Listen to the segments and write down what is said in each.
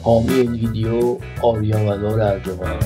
حامی این ویدیو آریامدار ارجمند.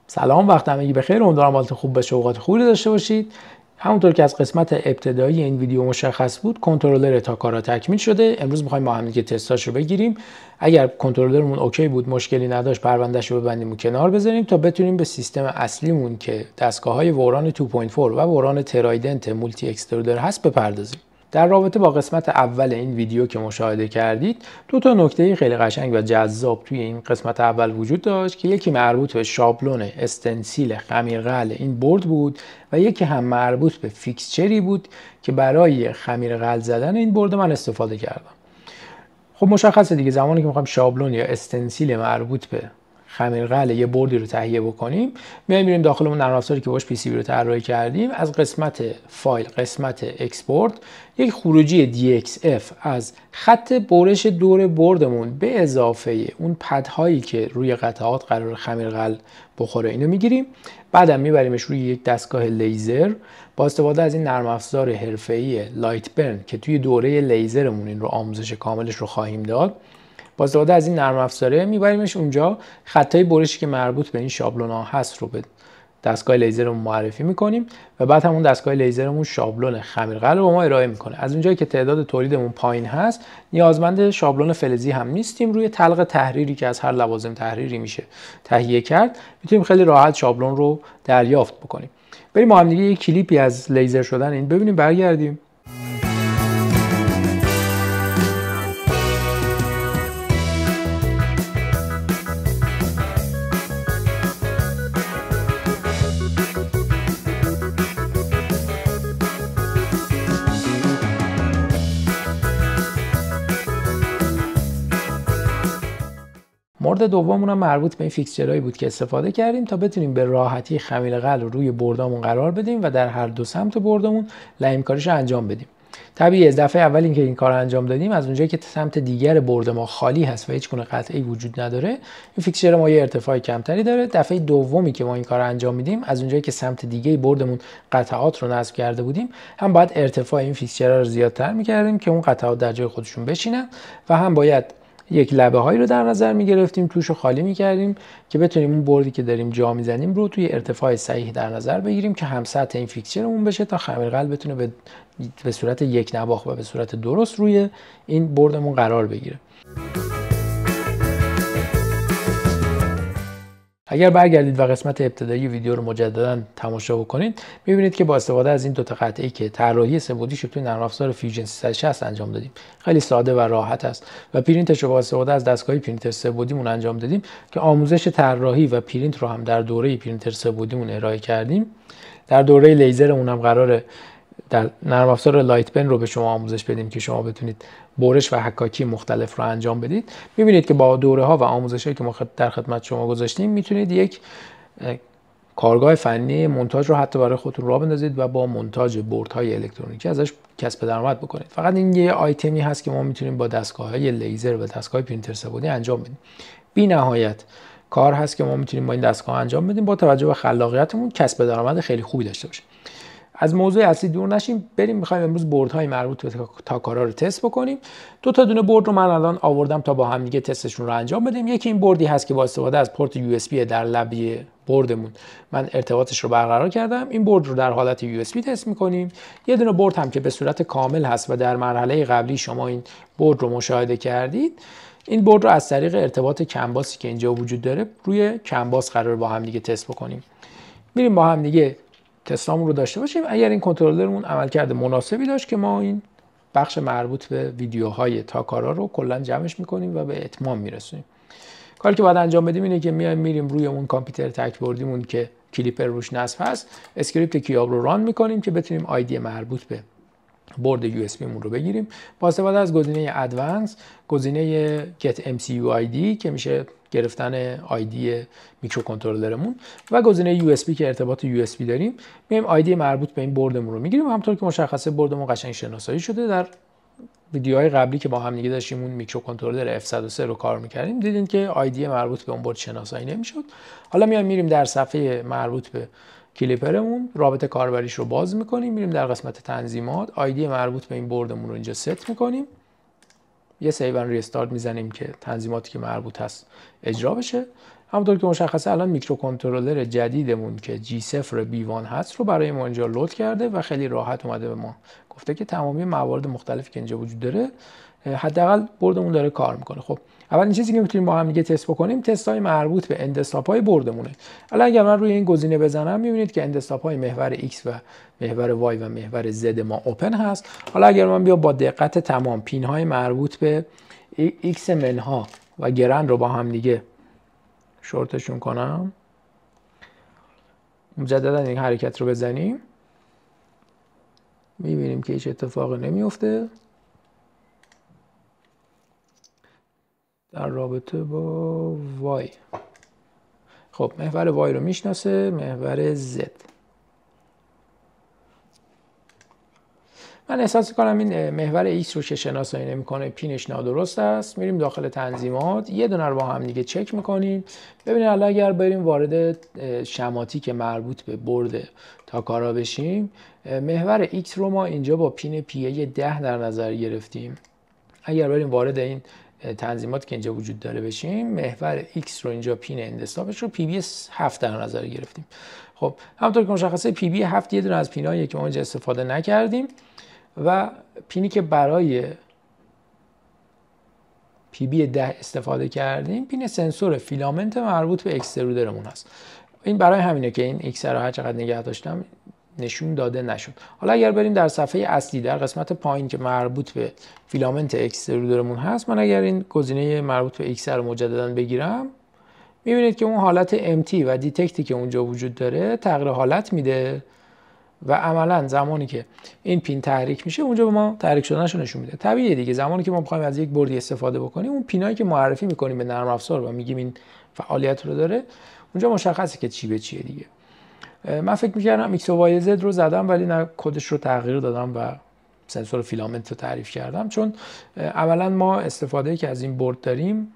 سلام، وقت همگی بخیر. امیدوارم حالتون خوب باشه، اوقات خوبی داشته باشید. همونطور که از قسمت ابتدایی این ویدیو مشخص بود، کنترلر تاکارا تکمیل شده. امروز می‌خوایم با هم دیگه تستاش رو بگیریم. اگر کنترلرمون اوکی بود، مشکلی نداشت، پروندهش رو ببندیم و کنار بذاریم تا بتونیم به سیستم اصلیمون که دستگاه‌های وران 2.4 و وران ترایدنت مولتی اکسترودر هست بپردازیم. در رابطه با قسمت اول این ویدیو که مشاهده کردید، دو تا نکته خیلی قشنگ و جذاب توی این قسمت اول وجود داشت که یکی مربوط به شابلون استنسیل خمیرقل این بورد بود و یکی هم مربوط به فیکسچری بود که برای خمیرقل زدن این بورد من استفاده کردم. خب مشخصه دیگه، زمانی که می‌خوایم شابلون یا استنسیل مربوط به خمیرقل یه بوردی رو تهیه بکنیم، میریم داخل اون نرم افزاری که باش پی سی بی رو طراحی کردیم، از قسمت فایل، قسمت اکسپورت، یک خروجی DXF از خط برش دور بردمون به اضافه اون پدهایی که روی قطعات قرار خمیرقل بخوره اینو میگیریم. بعدم میبریمش روی یک دستگاه لیزر با استفاده از این نرم افزار حرفه‌ای لایت برن که توی دوره لیزرمون این رو آموزش کاملش رو خواهیم داد. با استفاده از این نرم افزاره میبریمش اونجا، خطای برشی که مربوط به این شابلون ها هست رو به دستگاه لیزرمون معرفی میکنیم و بعد همون دستگاه لیزرمون شابلون خمیرقل رو به ما ارائه میکنه. از اونجایی که تعداد تولیدمون پایین هست، نیازمند شابلون فلزی هم نیستیم. روی تلق تحریری که از هر لوازم تحریری میشه تهیه کرد، میتونیم خیلی راحت شابلون رو دریافت بکنیم. بریم با هم دیگه یک کلیپی از لیزر شدن این ببینیم، برگردیم. مورد دوممون هم مربوط به این فیکسچرهایی بود که استفاده کردیم تا بتونیم به راحتی خمیرقل رو روی بردامون قرار بدیم و در هر دو سمت بردامون لحیم کاریش رو انجام بدیم. طبیعی از دفعه اول این که این کار انجام دادیم، از اونجایی که سمت دیگر برد ما خالی هست و هیچ گونه قطعی وجود نداره، این فیکسچر ما یه ارتفاع کمتری داره. دفعه دومی که ما این کار انجام میدیم، از اونجایی که سمت دیگه بردمون قطعات رو نصب کرده بودیم، هم باید ارتفاع این فیکسچر رو زیادتر می‌کردیم که اون قطعات در جای خودشون بشینن و هم باید یک لبه هایی رو در نظر می گرفتیم، توش رو خالی می کردیم که بتونیم اون بردی که داریم جا می زنیم رو توی ارتفاع صحیح در نظر بگیریم که هم سطح این فیکسچرمون بشه تا خمیرقل بتونه به صورت یک نواخت و به صورت درست روی این بردمون قرار بگیره. اگر برگردید و قسمت ابتدایی ویدیو رو مجددا تماشا بکنید می‌بینید که با استفاده از این دو تا قطعه‌ای که طراحی سه‌بعدیش رو توی نرم افزار فیوژن 360 انجام دادیم، خیلی ساده و راحت است و پرینتش رو با استفاده از دستگاه پرینتر سه‌بعدیمون انجام دادیم که آموزش طراحی و پرینت رو هم در دوره پرینتر سه‌بعدیمون ارائه کردیم. در دوره لیزرمون هم قراره در نرم افزار لایت پن رو به شما آموزش بدیم که شما بتونید برش و حکاکی مختلف رو انجام بدید. می‌بینید که با دوره ها و آموزش‌هایی که ما در خدمت شما گذاشتیم میتونید یک کارگاه فنی مونتاژ رو حتی برای خودتون راه بندازید و با مونتاژ بردهای الکترونیکی ازش کسب درآمد بکنید. فقط این یه آیتمی هست که ما میتونیم با دستگاه‌های لیزر و دستگاه پرینتر سه‌بعدی انجام بدیم. بی‌نهایت کار هست که ما میتونیم با این دستگاه انجام بدیم، با توجه به خلاقیتمون کسب درآمد خیلی خوبی داشته باشیم. از موضوع اصلی دور نشیم، بریم می‌خوایم امروز بردهای مربوط به تاکارا رو تست بکنیم. دو تا دونه برد رو من الان آوردم تا با هم دیگه تستشون رو انجام بدیم. یکی این بردی هست که با استفاده از پورت USB در لبه بردمون من ارتباطش رو برقرار کردم. این برد رو در حالت USB تست می‌کنیم. یه دونه برد هم که به صورت کامل هست و در مرحله قبلی شما این برد رو مشاهده کردید. این برد رو از طریق ارتباط کنباسی که اینجا وجود داره روی کنباس قرار با هم دیگه تست بکنیم. میریم با هم دیگه تستامون رو داشته باشیم. اگر این کنترلرمون عملکرد مناسبی داشت که ما این بخش مربوط به ویدیوهای تاکارا رو کلا جمعش میکنیم و به اتمام میرسونیم. کاری که باید انجام بدیم اینه که میریم روی اون کامپیوتر تک‌بردیمون که کلیپر روش نصب هست، اسکریپت کیاب رو ران میکنیم که بتونیم آیدی مربوط به برد USB مون رو بگیریم. با استفاده از گزینه ادوانس، گزینه get MCU ID که میشه گرفتن آیدی میکروکنترلرمون و گزینه USB که ارتباط USB داریم، میایم آیدی مربوط به این بردمون رو میگیریم. همونطور که مشخصه بردمون قشنگ شناسایی شده. در ویدیوهای قبلی که با هم دیگه داشتیم اون میکروکنترلر F103 رو کار میکردیم، دیدین که آیدی مربوط به اون برد شناسایی نمیشد. حالا میریم در صفحه مربوط به کلیپرمون، رابط کاربریش رو باز میکنیم، میریم در قسمت تنظیمات، آیدی مربوط به این بردمون رو اینجا ست میکنیم، یه سیو اند ریستارت میزنیم که تنظیماتی که مربوط هست اجرا بشه. همونطور که مشخصه الان میکروکنترلر جدیدمون که G0 B1 هست رو برای ما اینجا لود کرده و خیلی راحت اومده به ما گفته که تمامی موارد مختلفی که اینجا وجود داره حداقل بردمون داره کار میکنه. خب اولین چیزی که میتونیم با هم دیگه تست بکنیم تست‌های مربوط به اندستاپ‌های بردمونه. الان اگر من روی این گزینه بزنم میبینید که اندستاپ‌های محور X و محور Y و محور Z ما اوپن هست. حالا اگر من بیام با دقت تمام پین‌های مربوط به X منها و گرند رو با هم دیگه شورتشون کنم، مجددا این حرکت رو بزنیم، میبینیم که هیچ اتفاقی نمیفته در رابطه با Y. خب محور Y رو میشناسه، محور Z. من احساس کنم این محور X رو که شناسایی نمیکنه پینش نادرست است. میریم داخل تنظیمات، یه دونه رو با هم دیگه چک میکنیم. ببینید الان اگر بریم وارد شماتی که مربوط به برد تاکارا بشیم، محور X رو ما اینجا با پین PA 10 در نظر گرفتیم. اگر بریم وارد این تنظیمات که اینجا وجود داره بشیم، محور X رو اینجا پین اندستاپش رو PB 7 در نظر گرفتیم. خب همونطور که مشخصه PB 7 یه دونه از پیناییه که ما اینجا استفاده نکردیم و پینی که برای PB 10 استفاده کردیم پین سنسور فیلامنت مربوط به اکسترودرمون هست. این برای همینه که این X رو هر چقدر نگه داشتم نشون داده نشد. حالا اگر بریم در صفحه اصلی در قسمت پایین که مربوط به فیلامنت اکسترودرمون هست، من اگر این گزینه مربوط به X رو مجددا بگیرم، میبینید که اون حالت MT و دیتکتی که اونجا وجود داره تغییر حالت میده و عملا زمانی که این پین تحریک میشه اونجا به ما تحریک شدنش رو نشون میده. طبیعیه دیگه، زمانی که ما میخوایم از یک بردی استفاده بکنیم، اون پینایی که معرفی میکنیم به نرم افزار و میگیم این فعالیت رو داره، اونجا مشخصه که چی به چیه دیگه. من فکر میکردم X و Y Z رو زدم ولی نه، کدش رو تغییر دادم و سنسور فیلامنت رو تعریف کردم، چون عملا ما استفاده که از این برد داریم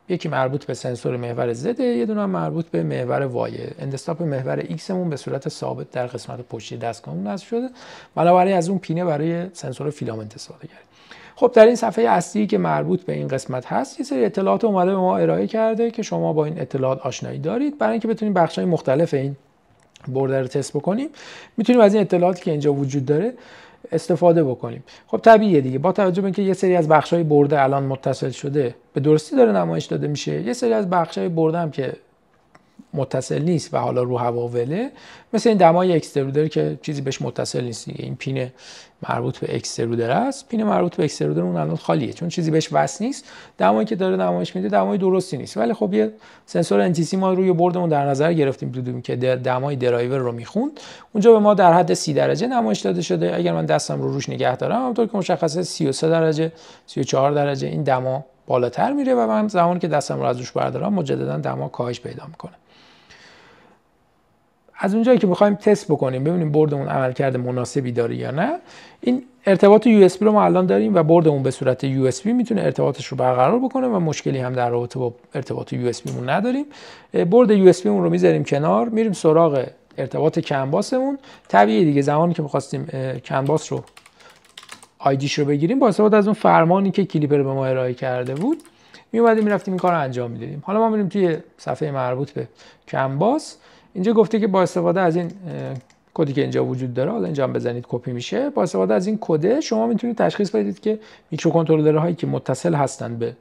یکی مربوط به سنسور محور Z، یه دونه مربوط به محور Y. اندستاپ محور X مون به صورت ثابت در قسمت پشتی دستگاهمون نصب شده، بنابراین از اون پینه برای سنسور فیلامنت استفاده کردیم. خب در این صفحه اصلی که مربوط به این قسمت هست، یه سری اطلاعات اومده به ما ارائه کرده که شما با این اطلاعات آشنایی دارید. برای اینکه بتونید بخش‌های مختلف این برد رو تست بکنیم، میتونیم از این اطلاعاتی که اینجا وجود داره استفاده بکنیم. خب طبیعیه دیگه، با توجه به اینکه یه سری از بخش‌های برد الان متصل شده به درستی داره نمایش داده میشه، یه سری از بخش‌های برد هم که متصل نیست و حالا رو هوا وله، مثل این دمای اکسترودر که چیزی بهش متصل نیست دیگه. این پین مربوط به اکسترودر است، پین مربوط به اکسترودر اون الان خالیه چون چیزی بهش وصل نیست. دمایی که داره نمایش میده دمای درستی نیست، ولی خب یه سنسور NTC ما روی بردمون در نظر گرفتیم دیدیم که دمای درایور رو میخوند. اونجا به ما در حد 30 درجه نمایش داده شده. اگر من دستم رو روش نگه دارم همونطور که مشخصه 33 درجه 34 درجه این دما بالاتر میره و من زمانی که دستم رو از روش بردارم مجددا دما کاهش پیدا میکنه. از اونجایی که می‌خوایم تست بکنیم ببینیم بردمون عملکرد مناسبی داره یا نه، این ارتباط USB رو ما الان داریم و بردمون به صورت USB میتونه ارتباطش رو برقرار بکنه و مشکلی هم در رابطه با ارتباط USB مون نداریم. برد USB مون رو میذاریم کنار، میریم سراغ ارتباط کنباسمون. طبیعیه دیگه زمانی که می‌خواستیم کنباس رو آیدیش رو بگیریم با استفاده از اون فرمانی که کلیپر به ما ارائه کرده بود میومدیم میرفتیم این کار رو انجام میدادیم. حالا ما میریم توی صفحه مربوط به کنباس. اینجا گفته که با استفاده از این کدی که اینجا وجود داره، حالا اینجا هم بزنید کپی میشه، با استفاده از این کد شما میتونید تشخیص بدید که میکروکنترلرهایی که متصل هستن به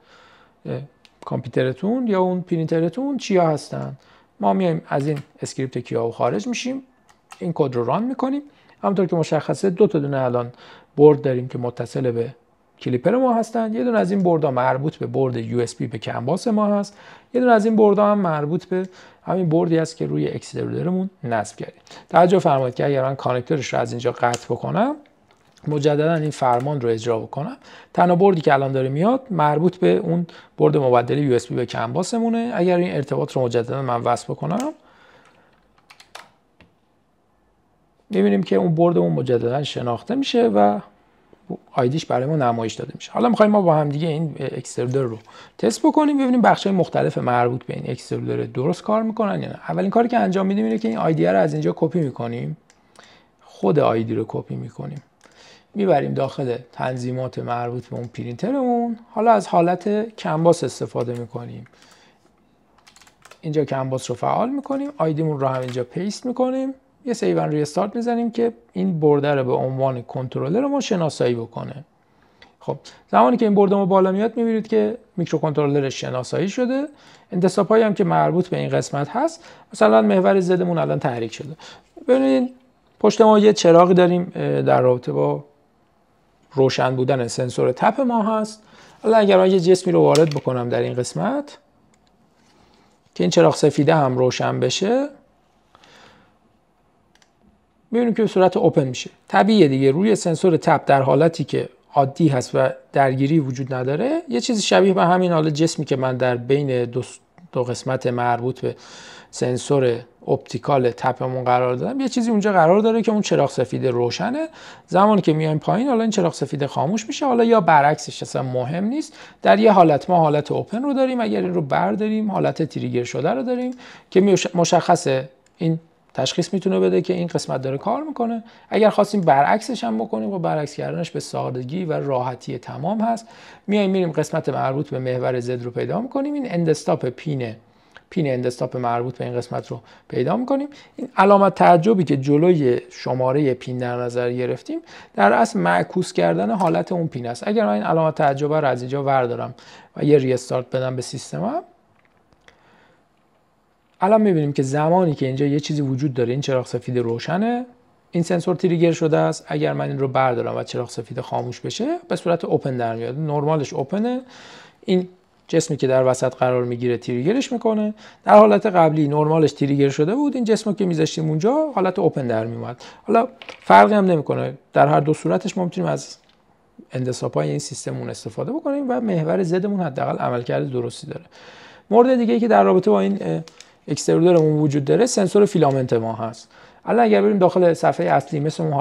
کامپیوترتون یا اون پرینترتون چیا هستن. ما میایم از این اسکریپت کیاو خارج میشیم، این کد رو ران میکنیم. همونطور که مشخصه دو تا دونه الان برد داریم که متصل به کلیپر ما هستن. یه دونه از این بردها مربوط به برد USB به کنباس ما هست، یه دونه از این بردها هم مربوط به همین بردی است که روی اکسترودرمون نصب کردیم. توجه فرمایید که اگر من کانکتورش رو از اینجا قطع بکنم مجددا این فرمان رو اجرا بکنم، تنها بردی که الان داره میاد مربوط به اون برد مبدل USB به کنباسمونه. اگر این ارتباط رو مجددا من وصل بکنم می‌بینیم که اون بردمون مجددا شناخته میشه و آیدیش برای ما نمایش داده میشه. حالا می‌خوایم ما با هم دیگه این اکسترودر رو تست بکنیم ببینیم بخش‌های مختلف مربوط به این اکسترودر درست کار میکنن یا نه. اولین کاری که انجام میدیم اینه که این آیدی رو از اینجا کپی میکنیم، خود آیدی رو کپی میکنیم میبریم داخل تنظیمات مربوط به اون پرینترمون. حالا از حالت کنباس استفاده میکنیم، اینجا کنباس رو فعال میکنیم، آیدیمون رو هم اینجا پیست میکنیم، یه سیو اند ریستارت میزنیم که این برد رو به عنوان کنترلر ما شناسایی بکنه. خب زمانی که این برد ما بالا میاد میبینید که میکروکنترلر شناسایی شده. انتساب هایی هم که مربوط به این قسمت هست، مثلا محور زدمون الان تحریک شده. ببینید پشت ما یه چراغی داریم در رابطه با روشن بودن سنسور تپ ما هست. حالا اگر من یه جسمی رو وارد بکنم در این قسمت که این چراغ سفیده هم روشن بشه می‌بینیم که به صورت اوپن میشه. طبیعیه دیگه روی سنسور تپ در حالتی که عادی هست و درگیری وجود نداره، یه چیزی شبیه به همین حالا جسمی که من در بین دو قسمت مربوط به سنسور اپتیکال تپمون قرار دادم، یه چیزی اونجا قرار داره که اون چراغ سفید روشنه. زمانی که میایم پایین حالا این چراغ سفید خاموش میشه، حالا یا برعکسش اصلا مهم نیست. در یه حالت ما حالت اوپن رو داریم، اگر این رو برداریم حالت تریگر شده رو داریم که مشخصه این تشخیص میتونه بده که این قسمت داره کار میکنه. اگر خواستیم برعکسش هم بکنیم و برعکس کردنش به سادگی و راحتی تمام هست. میریم قسمت مربوط به محور زد رو پیدا میکنیم، این اند استاپ پین اند استاپ مربوط به این قسمت رو پیدا میکنیم. این علامت تعجبی که جلوی شماره پین در نظر گرفتیم در اصل معکوس کردن حالت اون پین است. اگر من این علامت تعجب رو از اینجا بردارم و یه ریستارت بدم به سیستمم، الان میبینیم که زمانی که اینجا یه چیزی وجود داره، این چراغ سفید روشنه، این سنسور تریگر شده است. اگر من این رو بردارم و چراغ سفید خاموش بشه به صورت اوپن در میاد، نرمالش اوپنه. این جسمی که در وسط قرار میگیره تریگرش میکنه. در حالت قبلی نرمالش تریگر شده بود، این جسمی که میذاشتیم اونجا حالت اوپن در میومد. حالا فرقی هم نمیکنه، در هر دو صورتش ما میتونیم از اندساپای این سیستممون استفاده بکنیم و محور زدمون حداقل عملکرد درستی داره. مورد دیگه ای که در رابطه با این اکسترودرمون وجود داره سنسور فیلامنت ما هست. الان اگر بریم داخل صفحه اصلی مثل اون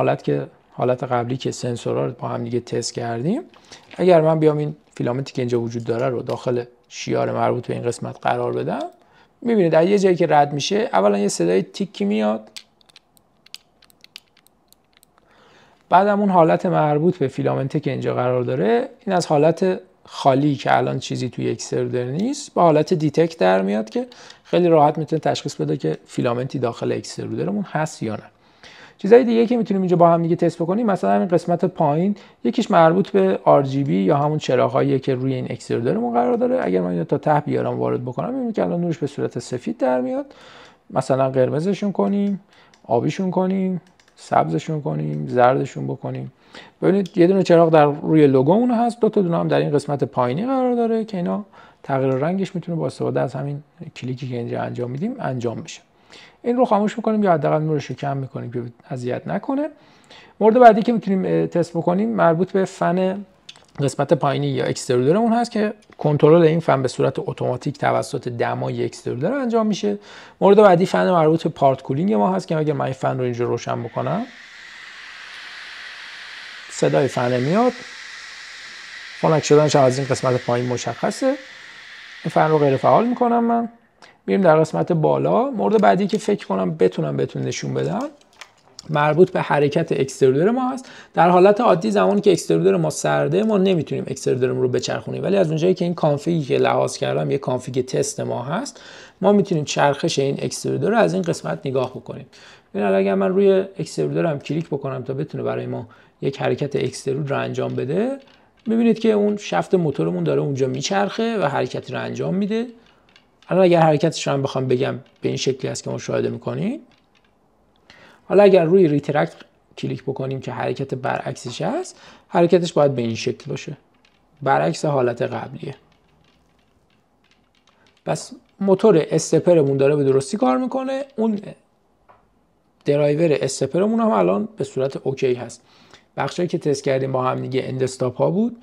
حالت قبلی که سنسورها رو با هم دیگه تست کردیم، اگر من بیام این فیلامنتی که اینجا وجود داره رو داخل شیار مربوط به این قسمت قرار بدم، میبینید در یه جایی که رد میشه اولا یه صدای تیکی میاد، بعدم اون حالت مربوط به فیلامنتی که اینجا قرار داره این از حالت خالی که الان چیزی توی اکسترودر نیست با حالت دیتکت در میاد که خیلی راحت میتونه تشخیص بده که فیلامنتی داخل اکسترودرمون هست یا نه. چیزای دیگه که میتونیم اینجا با هم دیگه تست بکنیم، مثلا این قسمت پایین یکیش مربوط به RGB یا همون چراغایی که روی این اکسترودرمون قرار داره. اگر من اینو تا ته بیارم وارد بکنم، میبینیم که الان نورش به صورت سفید در میاد. مثلا قرمزشون کنیم، آبیشون کنیم، سبزشون کنیم، زردشون بکنیم. ببینید یه دونه چراغ در روی لوگومون هست، دو تا دونه هم در این قسمت پایینی قرار داره که اینا تغییر رنگش میتونه با استفاده از همین کلیکی که اینجا انجام میدیم انجام بشه. این رو خاموش میکنیم یا حداقل نورش رو کم میکنیم که اذیت نکنه. مورد بعدی که میتونیم تست بکنیم مربوط به فن قسمت پایینی یا اکسترودرمون هست که کنترل این فن به صورت اتوماتیک توسط دمای اکسترودر انجام میشه. مورد بعدی فن مربوط به پارت کولینگ ما هست که اگر من این فن رو اینجا روشن بکنم، صدای فن میاد، خنک شدنش از این قسمت پایین مشخصه. این فن رو غیر فعال میکنم. من میریم در قسمت بالا. مورد بعدی که فکر کنم بتونم بهتون نشون بدم مربوط به حرکت اکسترودر ما هست. در حالت عادی زمانی که اکسترودر ما سرده، ما نمیتونیم اکسترودرمون رو بچرخونیم، ولی از اونجایی که این کانفیگی که لحاظ کردم یه کانفیگ تست ما هست، ما میتونیم چرخش این اکسترودر رو از این قسمت نگاه بکنیم. ببین اگر من روی اکسترودرم کلیک بکنم تا بتونه برای ما یک حرکت اکسترود رو انجام بده، میبینید که اون شافت موتورمون داره اونجا میچرخه و حرکت رو انجام میده. الان اگر حرکتش رو هم بخوام بگم، به این شکلی است که مشاهده میکنید. حالا اگر روی ریترکت کلیک بکنیم که حرکت برعکسش هست، حرکتش باید به این شکل باشه، برعکس حالت قبلیه. پس موتور استپرمون داره به درستی کار میکنه. اون درایور استپرمون هم الان به صورت اوکی هست. بخشایی که تست کردیم با هم دیگه اند استاپ ها بود،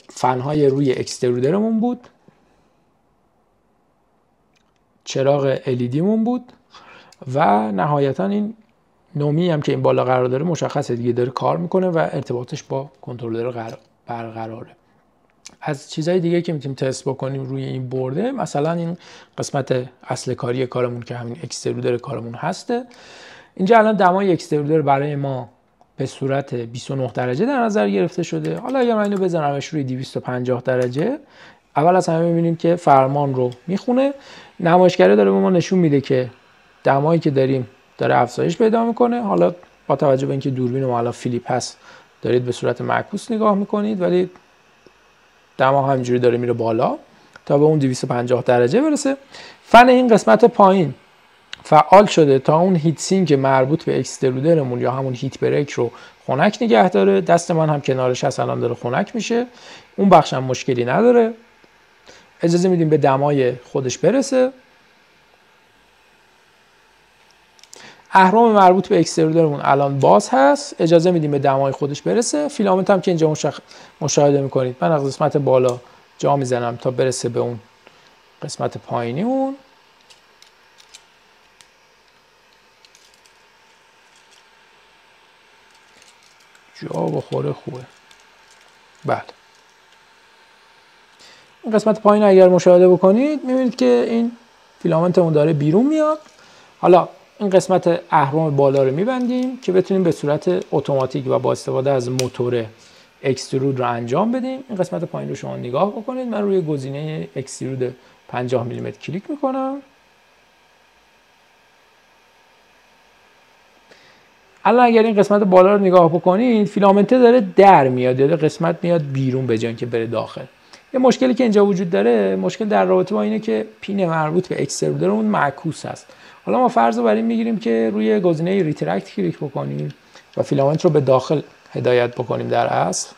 فنهای روی اکسترودرمون بود، چراغ LED مون بود و نهایتا این نومی هم که این بالا قرار داره مشخصه دیگه داره کار میکنه و ارتباطش با کنترلر برقراره. از چیزهای دیگه که میتونیم تست بکنیم روی این برده، مثلا این قسمت اصل کاری کارمون که همین اکسترودر کارمون هسته. اینجا الان دمای اکسترودر برای ما به صورت 29 درجه در نظر گرفته شده. حالا اگر من اینو بزنمش روی 250 درجه، اول از همه میبینیم که فرمان رو میخونه. نمایشگره داره به ما نشون میده که دمایی که داریم داره افزایش پیدا میکنه. حالا با توجه به اینکه دوربین ما الان فیلیپ هست، دارید به صورت معکوس نگاه میکنید، ولی دما همینجوری داره میره بالا تا به اون 250 درجه برسه. فن این قسمت پایین فعال شده تا اون هیت سینک مربوط به اکسترودرمون یا همون هیت بریک رو خنک نگه داره. دست من هم کنارش هست، الان داره خنک میشه. اون بخش هم مشکلی نداره. اجازه میدیم به دمای خودش برسه. اهرم مربوط به اکسترودرمون الان باز هست، اجازه میدیم به دمای خودش برسه. فیلامنت هم که اینجا مشاهده میکنید، من از قسمت بالا جا میزنم تا برسه به اون قسمت پایینی اون. جا بخوره خوبه. بله، این قسمت پایین اگر مشاهده بکنید میبینید که این فیلامنتمون داره بیرون میاد. حالا این قسمت اهرم بالا رو میبندیم که بتونیم به صورت اتوماتیک و با استفاده از موتور اکسترود رو انجام بدیم. این قسمت پایین رو شما نگاه بکنید. من روی گزینه اکسترود 50 میلیمتر کلیک میکنم. الان اگر این قسمت بالا رو نگاه بکنید، فیلامنت داره در میاد، یعنی قسمت میاد بیرون به جای اینکه بره داخل. یه مشکلی که اینجا وجود داره، مشکل در رابطه با اینه که پین مربوط به اکسترودرمون معکوس هست. حالا ما فرض رو بر این میگیریم که روی گزینه ریترکت کلیک بکنیم و فیلامنت رو به داخل هدایت بکنیم. در اصل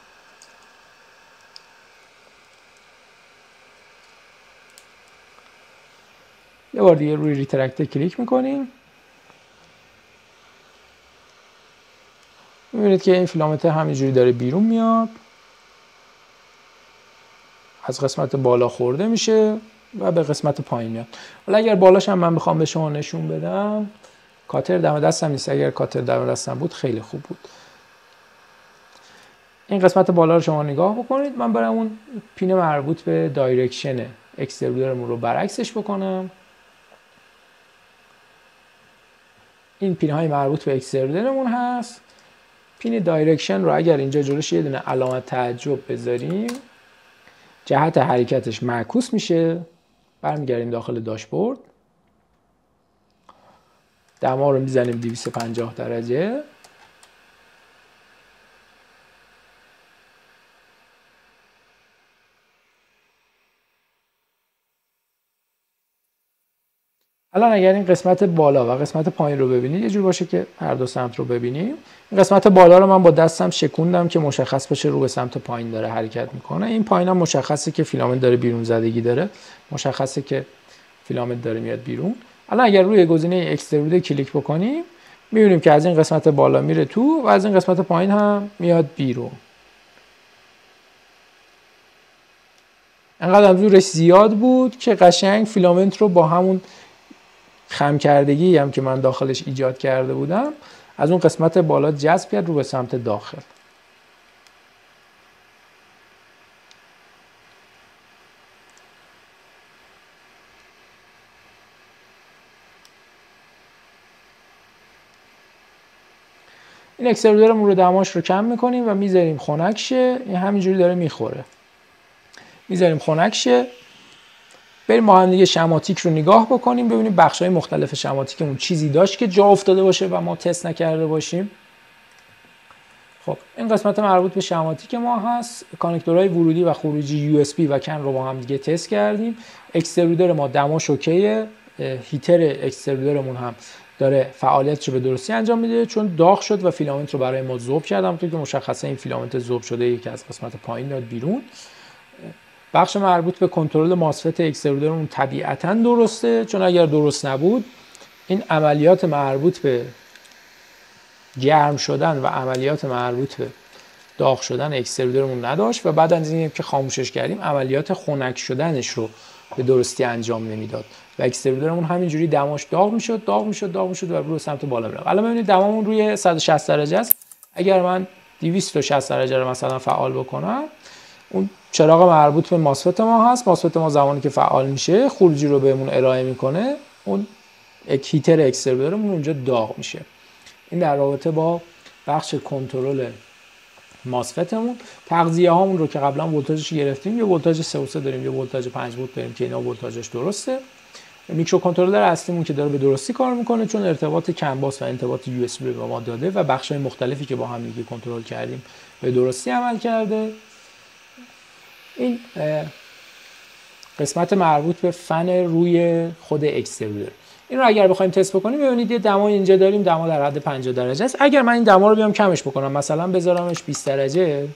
یه بار دیگه روی ریترکت کلیک میکنیم، میبینید که این فیلامنت همینجوری داره بیرون میاد، از قسمت بالا خورده میشه و به قسمت پایین میاد. حالا اگر بالاش هم من بخوام به شما نشون بدم، کاتر دم دستم نیست. اگر کاتر دم دستم بود خیلی خوب بود. این قسمت بالا رو شما نگاه بکنید. من برای اون پین مربوط به دایرکشن اکسترودرمون رو برعکسش بکنم. این پین های مربوط به اکسترودرمون هست. پین دایرکشن رو اگر اینجا جلوش یه دونه علامت تعجب بذاریم، جهت حرکتش معکوس میشه. برمیگردیم داخل داشبورد. دما رو میزنیم 250 درجه. الان اگر این قسمت بالا و قسمت پایین رو ببینید یه جور باشه که هر دو سمت رو ببینیم. این قسمت بالا رو من با دستم شکوندم که مشخص بشه رو به سمت پایین داره حرکت میکنه. این پایین هم مشخصه که فیلامنت داره بیرون زدگی داره، مشخصه که فیلامنت داره میاد بیرون. الان اگر روی گزینه اکسترود کلیک بکنیم میبینیم که از این قسمت بالا میره تو و از این قسمت پایین هم میاد بیرون. انقدر زورش زیاد بود که قشنگ فیلامنت رو با همون خم کردگی هم که من داخلش ایجاد کرده بودم از اون قسمت بالا جذب کرد رو به سمت داخل. این اکسترودرمون رو دماش رو کم میکنیم و میذاریم خنک شه. این همینجوری داره میخوره. میذاریم خنک شه. بریم ما هم دیگه شماتیک رو نگاه بکنیم ببینیم بخش‌های مختلف شماتیکمون چیزی داشت که جا افتاده باشه و ما تست نکرده باشیم. خب این قسمت مربوط به شماتیک ما هست. کانکتورهای ورودی و خروجی USB و کن رو با هم دیگه تست کردیم. اکسترودر ما دماش اوکیه. هیتر اکسترودرمون هم داره فعالیتش رو به درستی انجام میده چون داغ شد و فیلامنت رو برای ما ذوب کرد. همونطور که مشخصه این فیلامنت ذوب شده یکی از قسمت پایین داد بیرون. بخش مربوط به کنترل ماسفت اکسترودرمون طبیعتاً درسته چون اگر درست نبود این عملیات مربوط به گرم شدن و عملیات مربوط به داغ شدن اکسترودرمون نداشت و بعد از اینکه خاموشش کردیم عملیات خنک شدنش رو به درستی انجام نمیداد و اکسترودرمون همینجوری دماش داغ میشد و رو سمت بالا میرفت. الان ببینید دمامون روی 160 درجه است. اگر من 260 درجه رو مثلا فعال بکنم اون چراغ مربوط به ماسفت ما هست. ماسفت ما زمانی که فعال میشه خروجی رو بهمون ارائه میکنه. اون هیتر اکسترودرمون اونجا داغ میشه. این در رابطه با بخش کنترل ماسفتمون. تغذیه هامون رو که قبلا ولتاژش گرفتیم یه ولتاژ 3 و 3 داریم یه ولتاژ 5 ولت داریم که اینا ولتاژش درسته. میکروکنترلر اصلیمون که داره به درستی کار میکنه چون ارتباط کن باس و ارتباط USB به ما داده و بخش‌های مختلفی که با هم دیگه کنترل کردیم به درستی عمل کرده. این قسمت مربوط به فن روی خود اکسترودر. این رو اگر بخوایم تست بکنیم ببینید یه دمای اینجا داریم دما در حد 50 درجه است. اگر من این دما رو بیام کمش بکنم مثلا بذارمش 20 درجه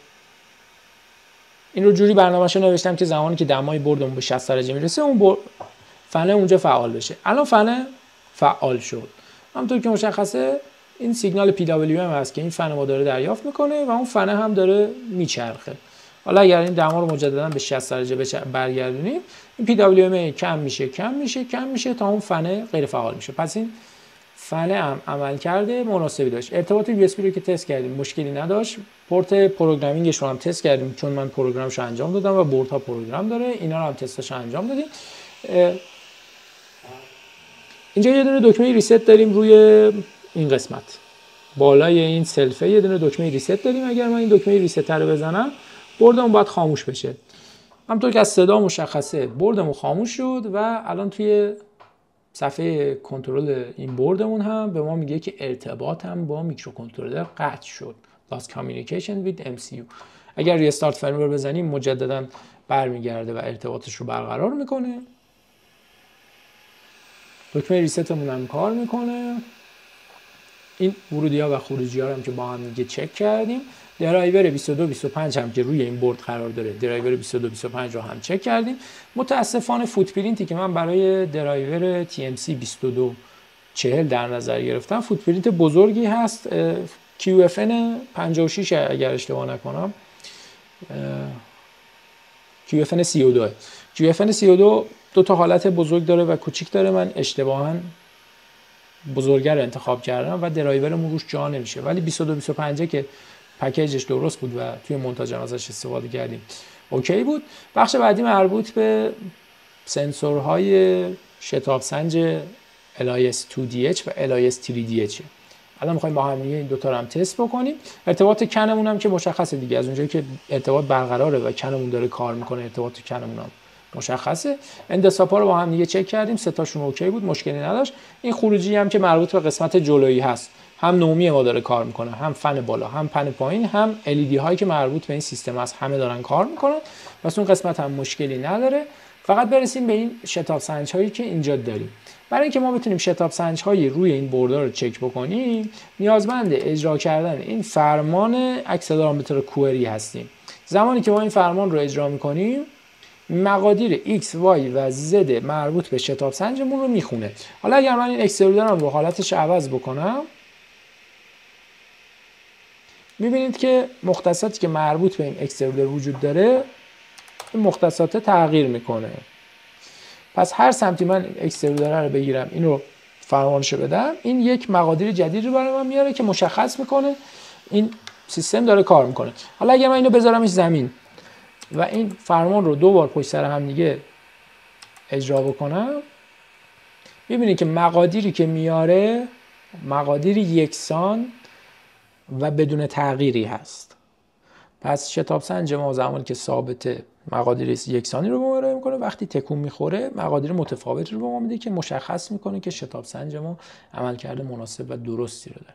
این رو جوری برنامه‌شو نوشتم که زمانی که دمای بردمون به 60 درجه میرسه اون فن اونجا فعال بشه. الان فن فعال شد. همونطور که مشخصه این سیگنال PWM هست که این فن ما داره دریافت میکنه و اون فن هم داره میچرخه. حالا اگر این دما رو مجددا به 60 درجه برگردونیم این PWM کم میشه تا اون فن غیر فعال میشه. پس این فن هم عمل کرده مناسبی داشت. ارتباط USB رو که تست کردیم مشکلی نداشت. پورت پروگرامینگش رو هم تست کردیم چون من پروگرامش رو انجام دادم و بوردها پروگرام داره. اینا رو هم تستش انجام دادیم. اینجا یه دونه دکمه ریست داریم روی این قسمت بالای این سلفه یه دونه دکمه ریست داریم. اگر من این دکمه ریست رو بزنم بردمون باید خاموش بشه. همونطور که از صدا مشخصه بردمون خاموش شد و الان توی صفحه کنترل این بردمون هم به ما میگه که ارتباط هم با میکروکنترلر قطع شد. Lost communication with MCU. اگر ریستارت فرمور بزنیم مجددا برمیگرده و ارتباطش رو برقرار میکنه. دکمه ریستمون هم کار میکنه. این ورودی ها و خروجی ها هم که با هم دیگه چک کردیم. درایور 2225 هم که روی این برد قرار داره درایور 2225 رو هم چک کردیم. متاسفانه فوتپرینتی که من برای درایور TMC 2240 در نظر گرفتم فوتپرینت بزرگی هست. QFN 56 اگر اشتباه نکنم QFN 32 QFN 32 دو تا حالت بزرگ داره و کوچیک داره. من اشتباهاً بزرگه رو انتخاب کردم و درایورمون روش جا نمیشه ولی 2225 که پکیجش درست بود و توی مونتاژ ازش استفاده کردیم اوکی بود. بخش بعدی مربوط به سنسورهای شتاب سنج LIS 2DH و LIS 3DH. الان می‌خوایم با هم این دو تا رو هم تست بکنیم. ارتباط کنمون هم که مشخصه دیگه از اونجایی که ارتباط برقراره و کنمون داره کار میکنه ارتباط کنمون هم مشخصه. اندساپا رو با هم دیگه چک کردیم، سه تاشون اوکی بود، مشکلی نداشت. این خروجی هم که مربوط به قسمت جلویی هست، هم نومی ما داره کار میکنه، هم فن بالا، هم فن پایین، هم LED هایی که مربوط به این سیستم هست، همه دارن کار میکنن. پس اون قسمت هم مشکلی نداره. فقط برسیم به این شتاب سنج هایی که اینجا داریم. برای اینکه ما بتونیم شتاب سنج هایی روی این بردار رو چک بکنیم، نیازمند اجرا کردن این فرمان اکسلرومتر کوئری هستیم. زمانی که ما این فرمان رو اجرا میکنیم، مقادیر X, Y و Z مربوط به شتاب سنجمون رو میخونه. حالا اگر من این اکسترودرم رو حالتش عوض بکنم، میبینید که مختصاتی که مربوط به این اکسترودر وجود داره، این مختصات تغییر میکنه. پس هر سمتی من اکسترودر رو بگیرم، این رو فرمانشو بدم، این یک مقادیر جدید رو برای من میاره که مشخص میکنه این سیستم داره کار میکنه. حالا اگر من اینو بذارمش زمین و این فرمان رو 2 بار پشت سر هم دیگه اجرا بکنم، میبینید که مقادیری که میاره مقادیر یکسان و بدون تغییری هست. پس شتاب سنج ما زمانی که ثابت مقادیر یکسانی رو به ما ارائه میکنه، وقتی تکون میخوره مقادیر متفاوتی رو به ما میده که مشخص میکنه که شتاب سنج ما عملکرد مناسب و درستی رو داره.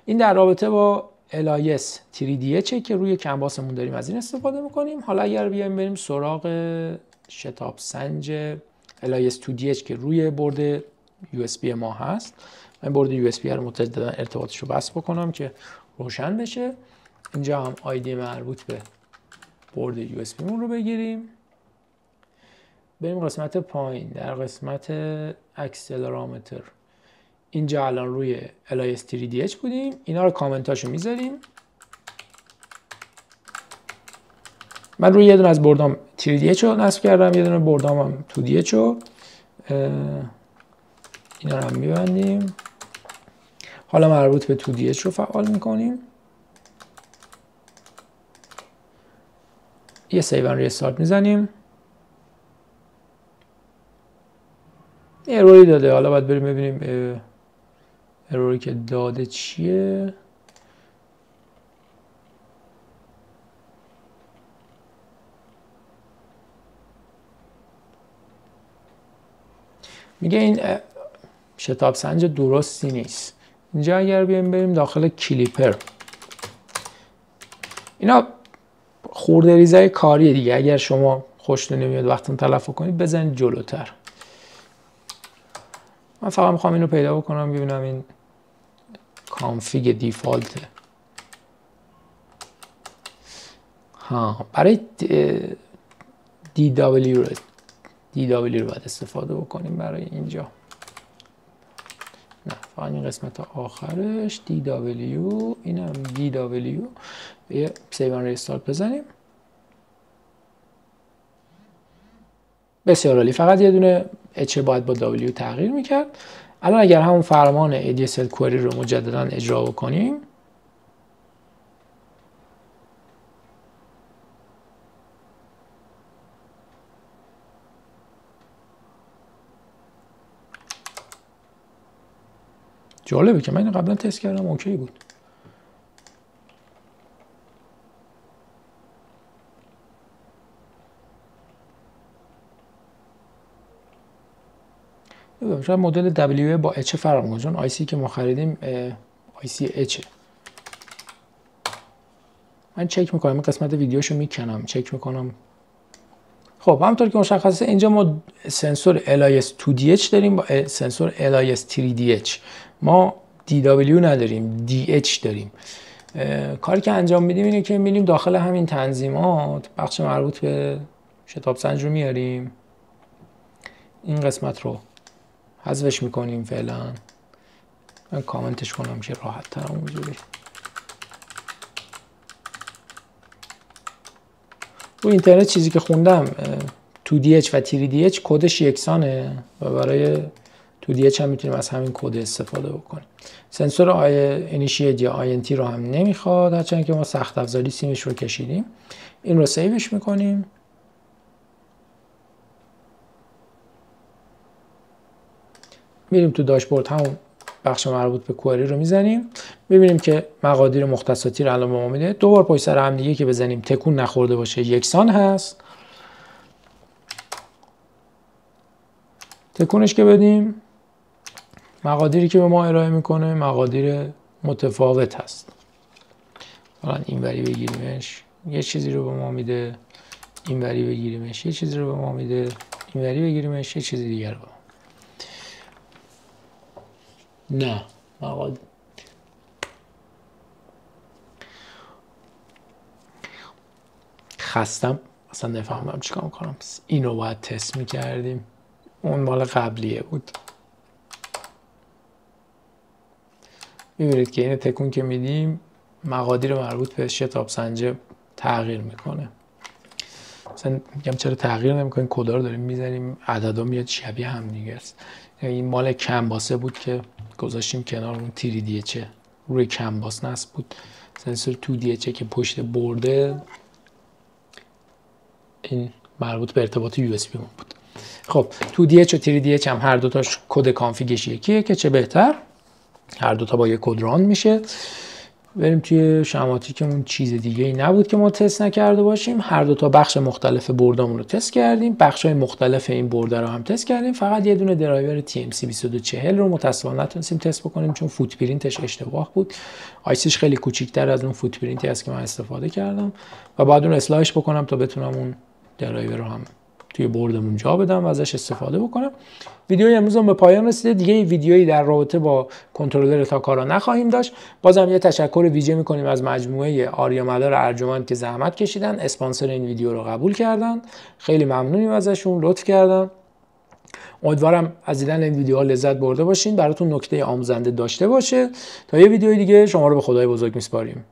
این در رابطه با LIS 3DH که روی کنواسمون داریم از این استفاده میکنیم. حالا اگر بیایم بریم سراغ شتاب سنج LIS 2DH که روی برد USB ما هست، من برد USB رو مجددا ارتباطش رو بس بکنم که روشن بشه. اینجا هم آیدی مربوط به برد USB مون رو بگیریم، بریم قسمت پایین در قسمت اکسلرومتر. اینجا الان روی LIS 3DH بودیم، اینا رو کامنتاشو میذاریم. من روی یه دونه از بردام 3DH رو نصب کردم، یه دونه بردام هم 2DH رو، اینا رو هم میبندیم. حالا مربوط به 2DH رو فعال میکنیم. یه سیو اند ریستارت میزنیم. یه اروری داده، حالا باید بریم ببینیم اروری که داده چیه. میگه این شتاب سنج درستی نیست. اینجا اگر بیایم بریم داخل کلیپر، اینا خورده ریزای کاریه دیگه. اگر شما خوشتون نمیاد وقتتون تلف کنید بزنید جلوتر. من فقط میخوام اینو پیدا بکنم ببینم این کانفیگ دیفالته. برای DW رو باید استفاده بکنیم برای اینجا. نه، فقط این قسمت آخرش DW، اینم DW. یه سیو اند ریستارت بزنیم. بسیار عالی. فقط یه دونه H باید با W تغییر میکرد. الان اگر همون فرمان ADSL کوئری رو مجددا اجرا بکنیم، جالبه که من اینو قبلا تست کردم اوکی بود. شاید مدل W با H فرق میکنه، چون آی سی که ما خریدیم آی سی H. من چک میکنم، این قسمت ویدیوشو میکنم، چک میکنم. خب همونطور که مشخصه اینجا ما سنسور LIS 2DH داریم با سنسور LIS 3DH. ما DW نداریم، DH داریم. کاری که انجام میدیم اینه که میریم داخل همین تنظیمات، بخش مربوط به شتاب سنج رو میاریم، این قسمت رو حذفش میکنیم فعلا. من کامنتش کنم که راحت تر اونجوری. رو اینترنت چیزی که خوندم 2DH و 3DH کدش یکسانه و برای 2DH هم میتونیم از همین کد استفاده بکنیم. سنسور اینیشیت یا INT رو هم نمیخواد، هرچند که ما سخت افزاری سیمش رو کشیدیم. این رو سیوش میکنیم. میریم تو داشبورد، همون بخش مربوط به کوئری رو میزنیم. میبینیم که مقادیر مختصاتی رو الان به ما میده. 2 بار پشت سر هم دیگه که بزنیم تکون نخورده باشه یکسان هست. تکونش که بدیم مقادیری که به ما ارائه میکنه مقادیر متفاوت هست. حالا اینوری بگیریمش یه چیزی رو به ما میده، اینوری بگیریمش یه چیزی رو به ما میده، اینوری بگیریمش یه چیزی دیگر رو. نه مقادیر خستم اصلا نفهمم چیکار کنم. اینو باید تست میکردیم، اون مال قبلیه بود. میبینید که این تکون که میدیم مقادیر مربوط به شتاب سنجه تغییر میکنه. مثلا میگم چرا تغییر نمیکنین، کدا رو داریم میزنیم عددا میاد شبیه هم دیگه است. این مال کنباسه بود که گذاشتیم کنار، اون تیری دیچه روی کنباس نصب بود. سنسور 2DH که پشت برده این مربوط به ارتباط USB مون بود. خب 2DH و 3DH هم هر دوتاش کد کانفیگش یکیه که چه بهتر، هر دوتا با یک کد ران میشه. بریم توی شماتیکمون چیز دیگه ای نبود که ما تست نکرده باشیم. هر دوتا بخش مختلف بردامون رو تست کردیم، بخش‌های مختلف این برده رو هم تست کردیم. فقط یه دونه درایور TMC2240 رو متأسفانه نتونستیم تست بکنیم چون فوت پرینتش اشتباه بود. آیسیش خیلی کوچیک‌تر از اون فوت پرینتی است که من استفاده کردم و بعد اون اصلاحش بکنم تا بتونم اون درایور رو هم توی بردمون جا بدم و ازش استفاده بکنم. ویدیوی امروزم به پایان رسیده. دیگه ویدیویی در رابطه با کنترلر تاکارا نخواهیم داشت. بازم یه تشکر ویژه می‌کنیم از مجموعه آریا مدار ارجمند که زحمت کشیدن، اسپانسر این ویدیو رو قبول کردن. خیلی ممنونیم ازشون، لطف کردن. امیدوارم از دیدن این ویدیوها لذت برده باشین، براتون نکته آموزنده داشته باشه. تا یه ویدیوی دیگه شما رو به خدای بزرگ میسپاریم.